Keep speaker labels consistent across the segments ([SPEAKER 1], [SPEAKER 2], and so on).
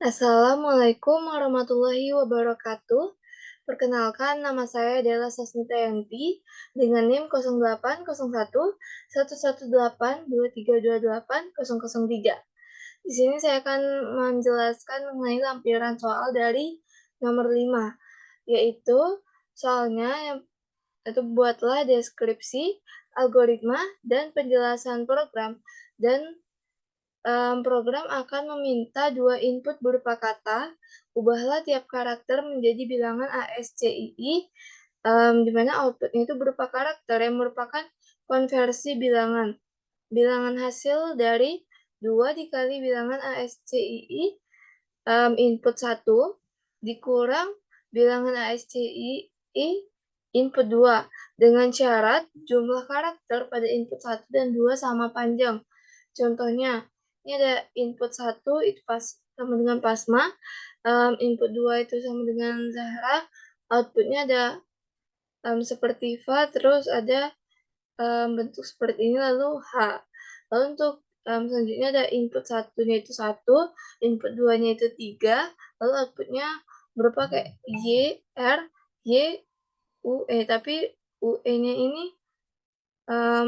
[SPEAKER 1] Assalamualaikum warahmatullahi wabarakatuh. Perkenalkan, nama saya adalah Sasmita Yanti dengan NIM 0801118823280003. Di sini saya akan menjelaskan mengenai lampiran soal dari nomor 5, yaitu soalnya yang itu buatlah deskripsi, algoritma, dan penjelasan program dan program akan meminta dua input berupa kata, ubahlah tiap karakter menjadi bilangan ASCII, di mana outputnya itu berupa karakter yang merupakan konversi bilangan. Bilangan hasil dari 2 dikali bilangan ASCII, input 1, dikurang bilangan ASCII input 2, dengan syarat jumlah karakter pada input 1 dan 2 sama panjang. Contohnya, ini ada input 1 itu sama dengan Pasma, input 2 itu sama dengan Zahra, outputnya ada seperti Va, terus ada bentuk seperti ini, lalu H. Lalu untuk selanjutnya ada input 1-nya itu 1, input 2-nya itu 3, lalu outputnya berupa kayak Y, R, Y, UE, tapi UE-nya ini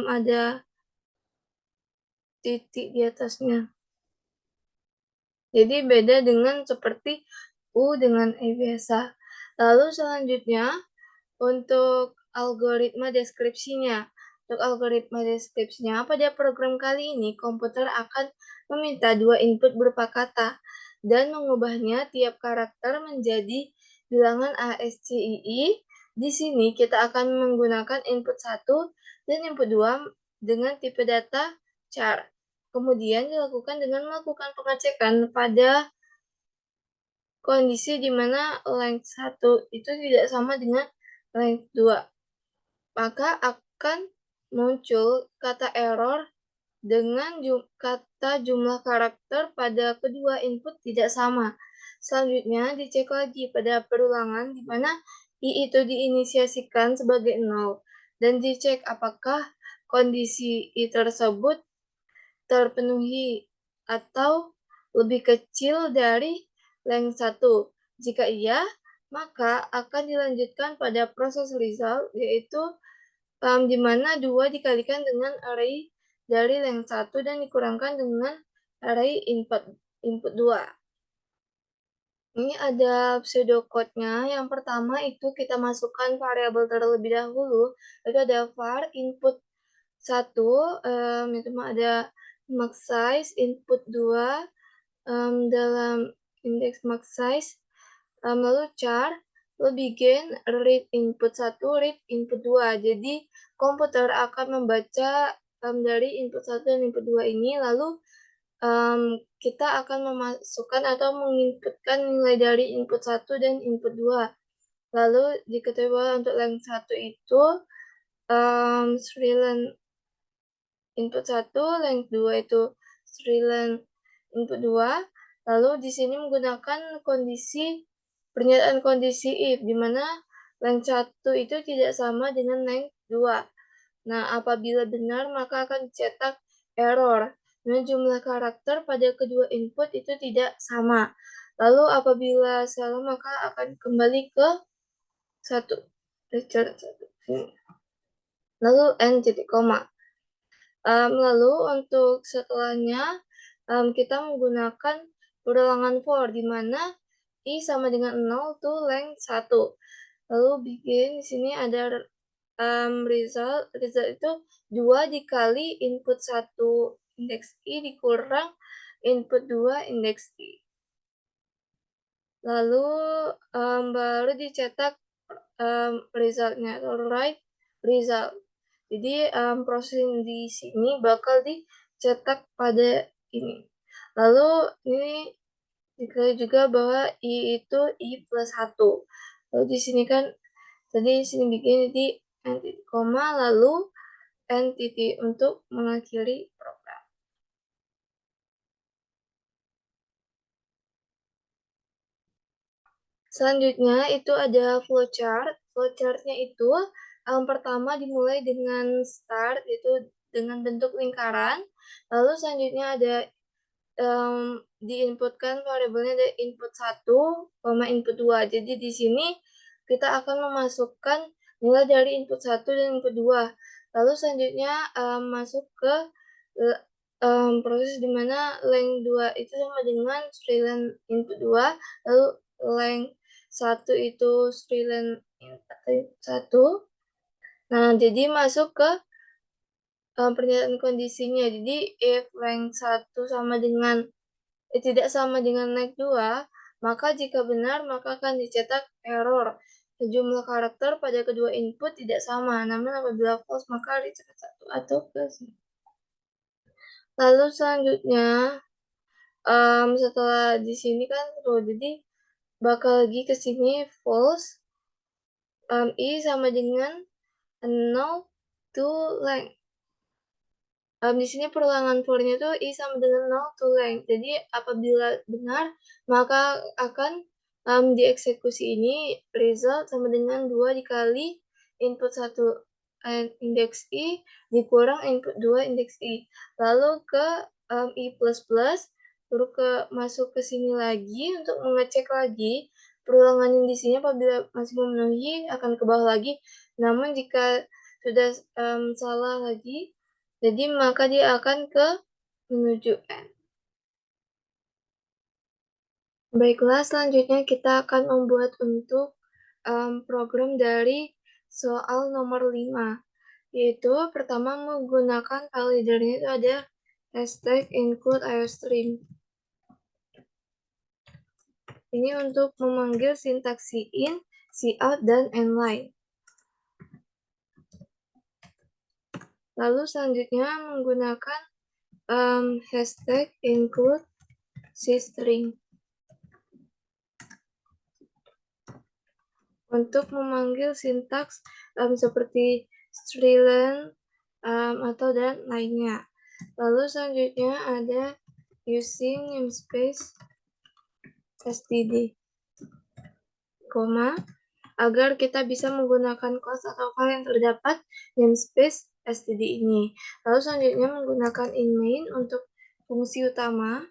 [SPEAKER 1] ada titik di atasnya. Jadi beda dengan seperti U dengan E biasa. Lalu selanjutnya untuk algoritma deskripsinya. Untuk algoritma deskripsinya, pada program kali ini komputer akan meminta dua input berupa kata dan mengubahnya tiap karakter menjadi bilangan ASCII. Di sini kita akan menggunakan input 1 dan input 2 dengan tipe data char. Kemudian dilakukan dengan melakukan pengecekan pada kondisi di mana length 1 itu tidak sama dengan length 2. Maka akan muncul kata error dengan kata jumlah karakter pada kedua input tidak sama. Selanjutnya dicek lagi pada perulangan di mana I itu diinisiasikan sebagai 0 dan dicek apakah kondisi I tersebut terpenuhi atau lebih kecil dari length 1. Jika iya, maka akan dilanjutkan pada proses result, yaitu di mana 2 dikalikan dengan array dari length 1 dan dikurangkan dengan array input 2. Ini ada pseudocode-nya. Yang pertama itu kita masukkan variabel terlebih dahulu. Itu ada var input 1, itu ada max size, input 2, dalam indeks max size, lalu char, lalu begin, read input 1, read input 2. Jadi komputer akan membaca dari input 1 dan input 2 ini, lalu kita akan memasukkan atau menginputkan nilai dari input 1 dan input 2. Lalu diketahui bahwa untuk length 1 itu Srilan input 1, length 2 itu Srilan input 2. Lalu di sini menggunakan pernyataan kondisi if, di mana length 1 itu tidak sama dengan length 2. Nah, apabila benar, maka akan dicetak error. Nah, jumlah karakter pada kedua input itu tidak sama. Lalu apabila salah, maka akan kembali ke 1. Lalu n titik koma. Lalu untuk setelahnya, kita menggunakan perulangan for, di mana I sama dengan 0 tuh length 1. Lalu begin, di sini ada result itu 2 dikali input 1 indeks I dikurang input 2 indeks I. Lalu baru dicetak resultnya atau write result. Jadi proses di sini bakal dicetak pada ini. Lalu ini diketahui juga bahwa I itu I plus 1. Lalu di sini kan tadi di sini bikin di n titik koma, lalu n titik untuk mengakhiri program. Selanjutnya itu ada flowchart. Flowchartnya itu pertama dimulai dengan start, itu dengan bentuk lingkaran. Lalu selanjutnya ada diinputkan variabelnya ada input 1, input 2. Jadi di sini kita akan memasukkan nilai dari input 1 dan input 2. Lalu selanjutnya masuk ke proses dimana length 2 itu sama dengan strilen input 2, lalu length 1 itu strilen input 1. Nah, jadi masuk ke pernyataan kondisinya. Jadi if length 1 sama dengan tidak sama dengan length 2, maka jika benar maka akan dicetak error. Jumlah karakter pada kedua input tidak sama, namun apabila false maka dicetak 1 atau plus. Lalu selanjutnya setelah di sini kan jadi bakal lagi ke sini false, i sama dengan 0 to length. Di sini perulangan for-nya tuh i sama dengan 0 to length. Jadi apabila benar, maka akan dieksekusi ini result sama dengan 2 dikali input 1 indeks i dikurang input 2 indeks i. Lalu ke i++, baru masuk ke sini lagi untuk mengecek lagi perulangan yang di sini apabila masih memenuhi akan ke bawah lagi. Namun jika sudah salah lagi, jadi maka dia akan ke menuju N. Baiklah, selanjutnya kita akan membuat untuk program dari soal nomor 5. Yaitu pertama menggunakan file leader-nya itu ada hashtag include iostream. Ini untuk memanggil sintaks in, cout, dan inline. Lalu selanjutnya menggunakan hashtag include string untuk memanggil sintaks seperti strilen atau dan lainnya. Lalu selanjutnya ada using namespace std, agar kita bisa menggunakan kelas atau file yang terdapat namespace std ini. Lalu selanjutnya menggunakan in-main untuk fungsi utama.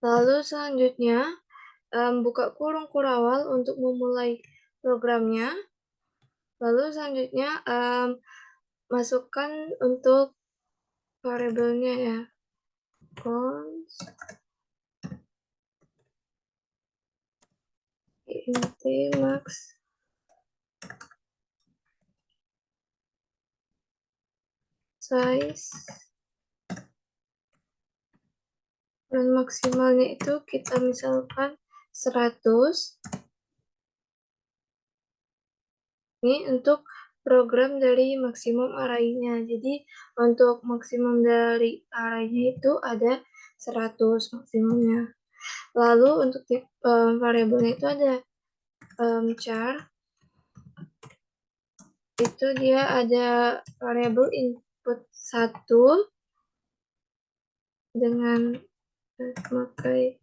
[SPEAKER 1] Lalu selanjutnya buka kurung kurawal untuk memulai programnya. Lalu selanjutnya masukkan untuk variabelnya ya, const int max size, dan maksimalnya itu kita misalkan 100. Ini untuk program dari maksimum array-nya. Jadi untuk maksimum dari array-nya itu ada 100 maksimumnya. Lalu untuk variabelnya itu ada char. Itu dia ada variabel input 1 dengan memakai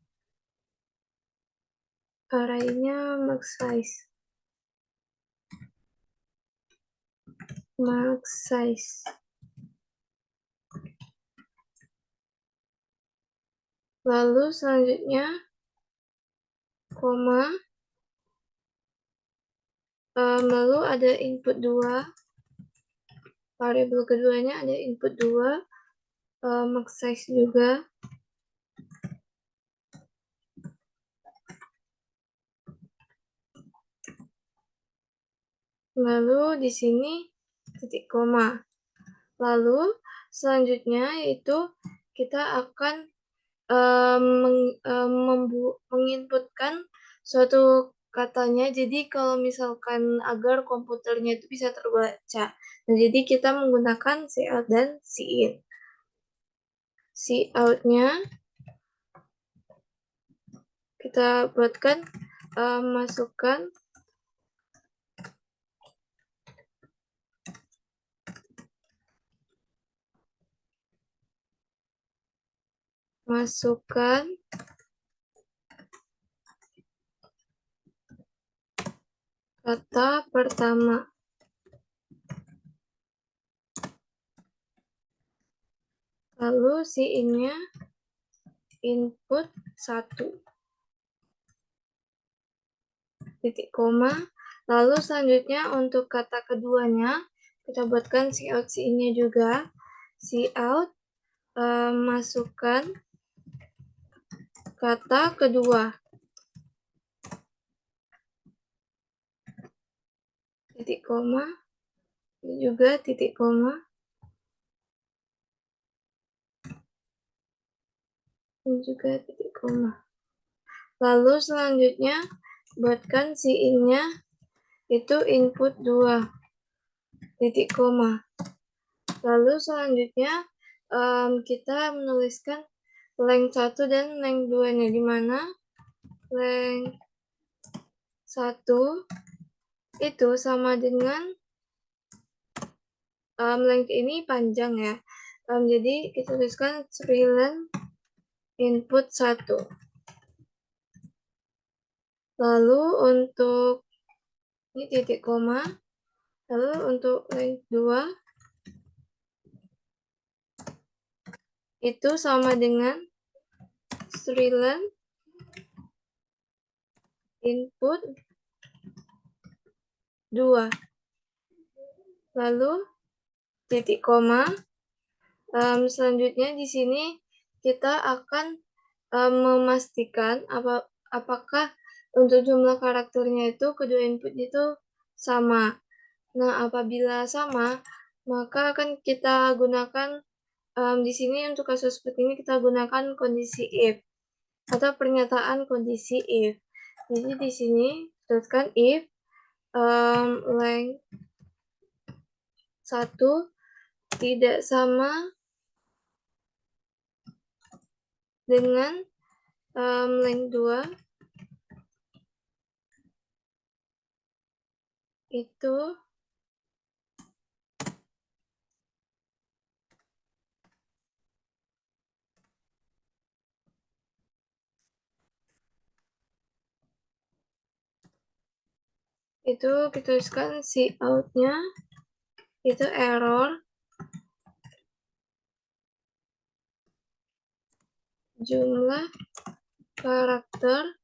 [SPEAKER 1] array-nya max size. Lalu selanjutnya koma, lalu ada input 2, variabel keduanya ada input 2, max size juga. Lalu di sini titik koma. Lalu selanjutnya yaitu kita akan menginputkan suatu katanya. Jadi kalau misalkan agar komputernya itu bisa terbaca. Nah, jadi kita menggunakan cout dan cin. Cout-nya kita buatkan masukkan kata pertama. Lalu cin-nya input 1, titik koma. Lalu selanjutnya untuk kata keduanya, kita buatkan cout nya juga. Cout, masukkan kata kedua. Titik koma. Ini juga titik koma. Ini juga titik koma. Lalu selanjutnya, buatkan in-nya itu input 2, titik koma. Lalu selanjutnya kita menuliskan length 1 dan length 2-nya, di mana length 1 itu sama dengan length ini panjang ya. Jadi kita tuliskan length input 1. Lalu untuk ini titik koma. Lalu untuk length 2 itu sama dengan length input 2. Lalu titik koma. Selanjutnya di sini kita akan memastikan apakah untuk jumlah karakternya itu kedua input itu sama. Nah, apabila sama, maka akan kita gunakan di sini untuk kasus seperti ini kita gunakan kondisi if atau pernyataan kondisi if. Jadi di sini tuliskan if length 1 tidak sama dengan length 2 itu kita tuliskan cout-nya itu error jumlah karakter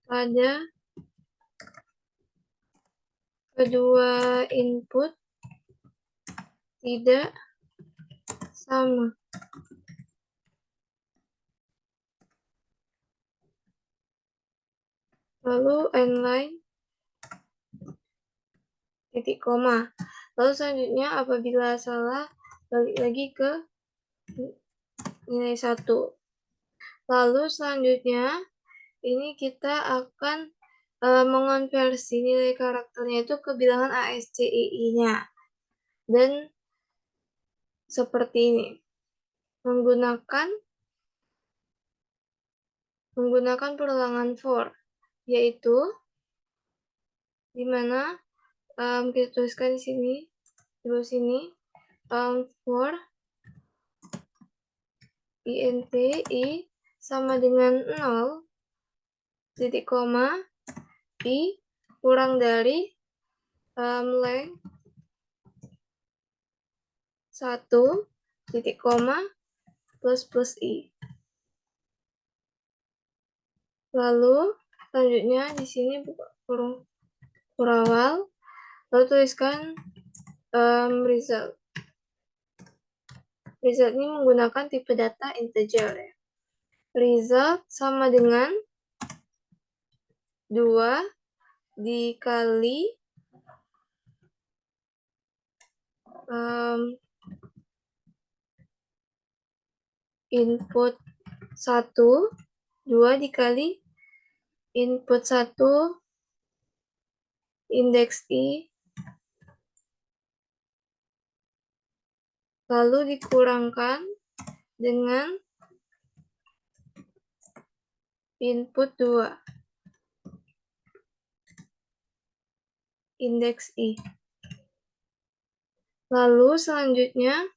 [SPEAKER 1] pada kedua input tidak sama. Lalu endline titik koma. Lalu selanjutnya apabila salah, balik lagi ke nilai 1. Lalu selanjutnya ini kita akan mengonversi nilai karakternya itu ke bilangan ASCII-nya. Dan seperti ini. Menggunakan perulangan for, yaitu di mana kita tuliskan di sini, di bawah sini, for int i sama dengan 0, titik koma, i kurang dari length 1, titik koma, plus i. Lalu selanjutnya di sini buka kurung kurawal, lalu tuliskan result. Result ini menggunakan tipe data integer ya. Result sama dengan 2 dikali input 1, 2 dikali input 1 indeks i, lalu dikurangkan dengan input 2 indeks i. Lalu selanjutnya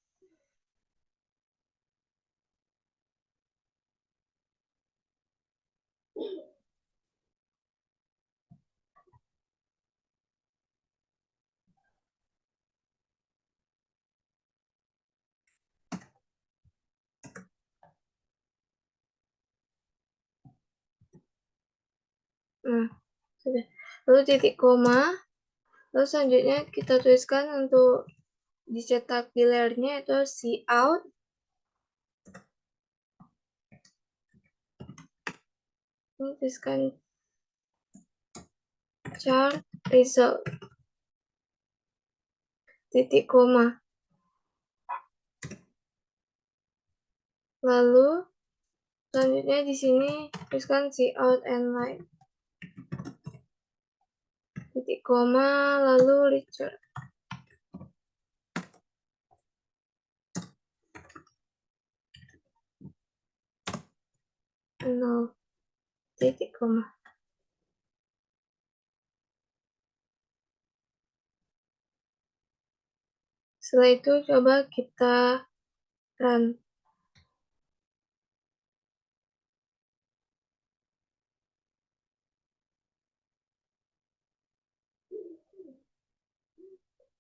[SPEAKER 1] Nah, sudah. Lalu titik koma. Lalu selanjutnya kita tuliskan untuk dicetak di layarnya itu cout. Ini tuliskan chart result. Titik koma. Lalu selanjutnya di sini tuliskan cout and line. Titik koma, lalu Richard. Nol. Titik koma. Setelah itu coba kita run.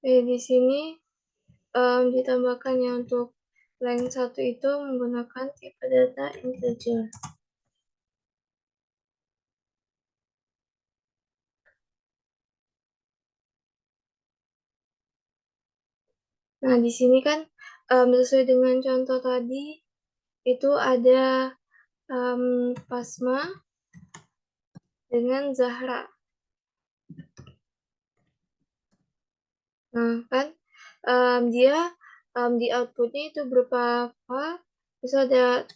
[SPEAKER 1] Di sini ditambahkan ya untuk length 1 itu menggunakan tipe data integer. Nah, di sini kan sesuai dengan contoh tadi itu ada Pasma dengan Zahra. Nah, kan dia di outputnya itu berupa apa? Terus ada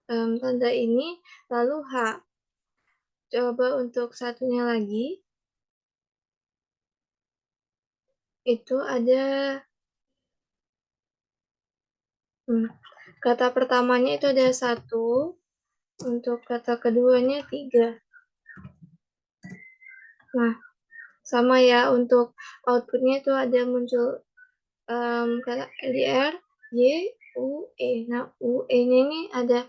[SPEAKER 1] tanda ini, lalu H. Coba untuk satunya lagi, itu ada kata pertamanya itu ada 1, untuk kata keduanya 3. Nah, sama ya untuk outputnya itu ada muncul kata LDR, Y, U, E. Nah, U, E-nya ini ada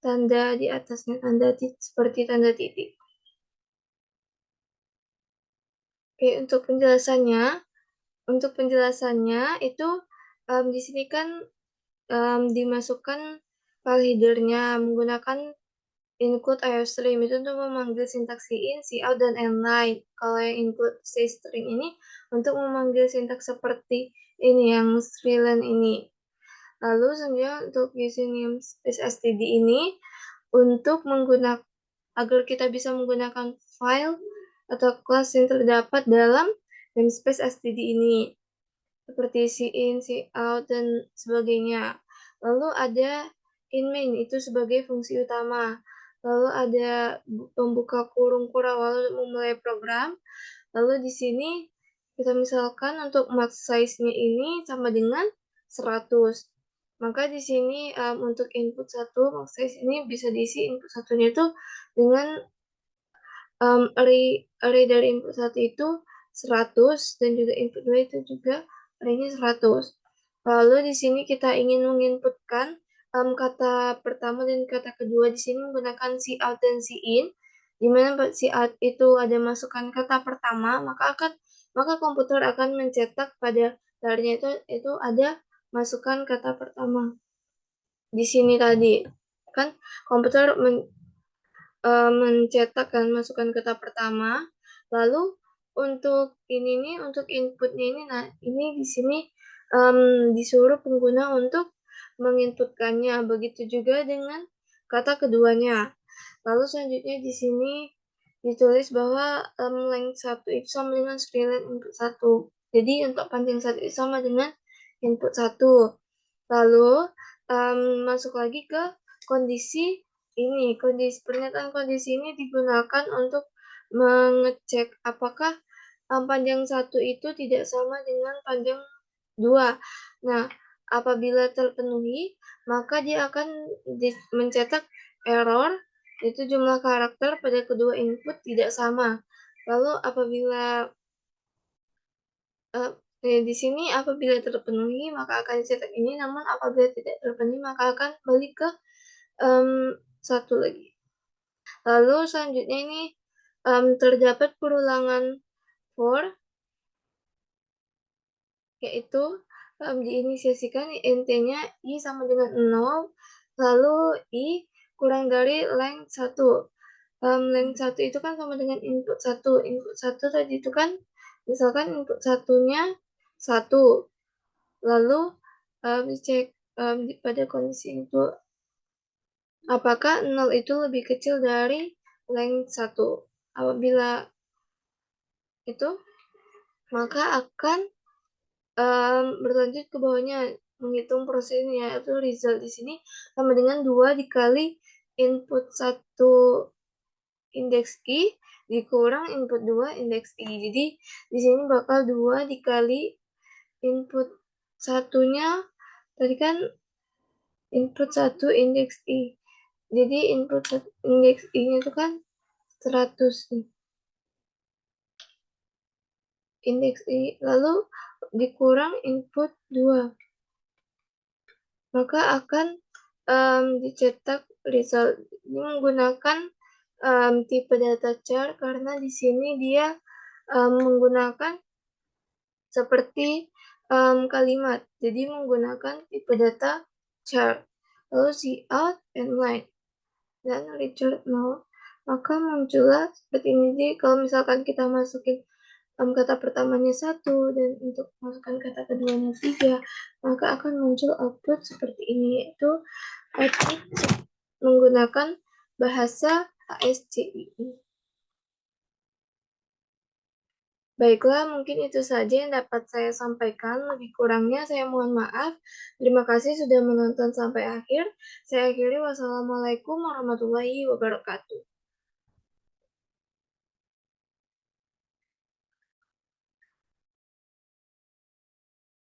[SPEAKER 1] tanda di atasnya, tanda seperti tanda titik. Oke, untuk penjelasannya itu di sini kan dimasukkan file header-nya menggunakan include IOStream itu untuk memanggil sintaks in, cout, dan inline. Kalau yang include string ini untuk memanggil sintaks seperti ini yang Sriland ini. Lalu selanjutnya untuk using namespace std ini untuk menggunakan agar kita bisa menggunakan file atau kelas yang terdapat dalam namespace std ini seperti in, cout, dan sebagainya. Lalu ada in main itu sebagai fungsi utama. Lalu ada pembuka kurung awal untuk memulai program. Lalu di sini kita misalkan untuk max size-nya ini sama dengan 100. Maka di sini untuk input 1 max size ini bisa diisi input satunya itu dengan array dari input 1 itu 100 dan juga input 2 itu juga array-nya 100. Lalu di sini kita ingin menginputkan kata pertama dan kata kedua di sini menggunakan cout dan in. Di mana cout itu ada masukkan kata pertama, maka komputer akan mencetak pada layarnya itu ada masukkan kata pertama. Di sini tadi kan komputer mencetak kan masukkan kata pertama. Lalu untuk ini nih untuk inputnya ini, nah ini di sini disuruh pengguna untuk menginputkannya. Begitu juga dengan kata keduanya. Lalu selanjutnya di sini ditulis bahwa length 1 itu sama dengan length input 1. Jadi untuk panjang 1 itu sama dengan input 1. Lalu masuk lagi ke kondisi ini. Pernyataan kondisi ini digunakan untuk mengecek apakah panjang 1 itu tidak sama dengan panjang 2. Nah, apabila terpenuhi, maka dia akan mencetak error, yaitu jumlah karakter pada kedua input tidak sama. Lalu apabila di sini apabila terpenuhi maka akan dicetak ini, namun apabila tidak terpenuhi maka akan balik ke satu lagi. Lalu selanjutnya ini terdapat perulangan for, yaitu diinisiasikan int-nya i sama dengan 0, lalu i kurang dari length 1. length 1 itu kan sama dengan input 1. Input 1 tadi itu kan, misalkan input 1-nya 1. Lalu, dicek, pada kondisi input apakah 0 itu lebih kecil dari length 1. Apabila itu, maka akan berlanjut ke bawahnya, menghitung prosesnya, yaitu result di sini sama dengan 2 dikali input 1 indeks I dikurang input 2 indeks I. Jadi di sini bakal 2 dikali input satunya tadi kan input 1 indeks I. Jadi input indeks I-nya itu kan 100 nih. Indeks I lalu dikurang input 2. Maka akan dicetak result. Ini menggunakan tipe data char karena di sini dia menggunakan seperti kalimat. Jadi menggunakan tipe data char. Lalu cout and line dan return 0. Maka muncullah seperti ini. Jadi kalau misalkan kita masukin kata pertamanya 1 dan untuk masukkan kata keduanya 3, maka akan muncul output seperti ini, yaitu output menggunakan bahasa ASCII. Baiklah, mungkin itu saja yang dapat saya sampaikan. Lebih kurangnya saya mohon maaf. Terima kasih sudah menonton sampai akhir. Saya akhiri, wassalamualaikum warahmatullahi wabarakatuh.